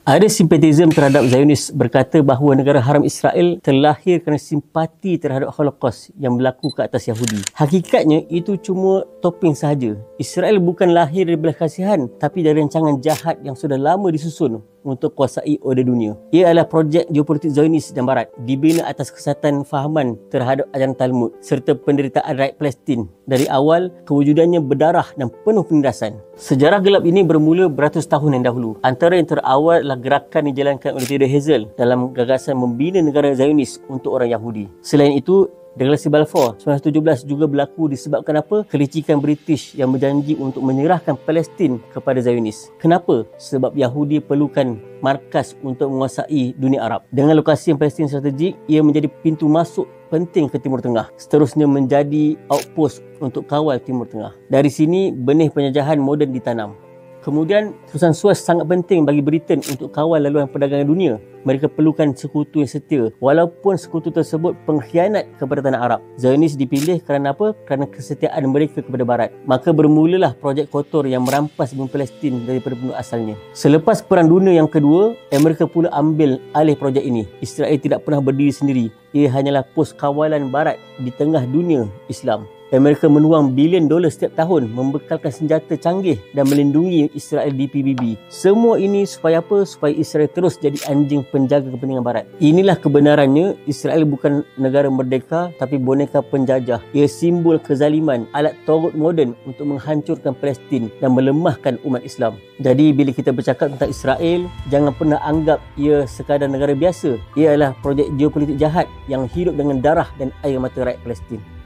Ada simpatism terhadap Zionis berkata bahawa negara haram Israel terlahir kerana simpati terhadap Holocaust yang berlaku ke atas Yahudi. Hakikatnya itu cuma topeng sahaja. Israel bukan lahir dari belas kasihan tapi dari rancangan jahat yang sudah lama disusun untuk kuasai order dunia. Ia adalah projek geopolitik Zionis dan Barat, dibina atas kesatuan fahaman terhadap ajaran Talmud serta penderitaan rakyat Palestin. Dari awal, kewujudannya berdarah dan penuh penindasan. Sejarah gelap ini bermula beratus tahun yang dahulu. Antara yang terawal adalah gerakan dijalankan oleh Theodor Herzl dalam gagasan membina negara Zionis untuk orang Yahudi. Selain itu, Deklarasi Balfour 1917 juga berlaku disebabkan apa? Kelicikan British yang berjanji untuk menyerahkan Palestin kepada Zionis. Kenapa? Sebab Yahudi perlukan markas untuk menguasai dunia Arab. Dengan lokasi yang Palestin strategik, ia menjadi pintu masuk penting ke Timur Tengah. Seterusnya menjadi outpost untuk kawal Timur Tengah. Dari sini, benih penjajahan moden ditanam. Kemudian, Keputusan Suez sangat penting bagi Britain untuk kawal laluan perdagangan dunia. Mereka perlukan sekutu yang setia, walaupun sekutu tersebut pengkhianat kepada tanah Arab. Zionis dipilih kerana apa? Kerana kesetiaan mereka kepada Barat. Maka bermulalah projek kotor yang merampas bumi Palestin daripada penduduk asalnya. Selepas Perang Dunia yang kedua, Amerika pula ambil alih projek ini. Israel tidak pernah berdiri sendiri. Ia hanyalah pos kawalan Barat di tengah dunia Islam. Amerika menuang bilion dolar setiap tahun membekalkan senjata canggih dan melindungi Israel di PBB. Semua ini supaya apa? Supaya Israel terus jadi anjing penjaga kepentingan Barat. Inilah kebenarannya, Israel bukan negara merdeka tapi boneka penjajah. Ia simbol kezaliman, alat togut moden untuk menghancurkan Palestin dan melemahkan umat Islam. Jadi bila kita bercakap tentang Israel, jangan pernah anggap ia sekadar negara biasa. Ia adalah projek geopolitik jahat yang hidup dengan darah dan air mata rakyat Palestin.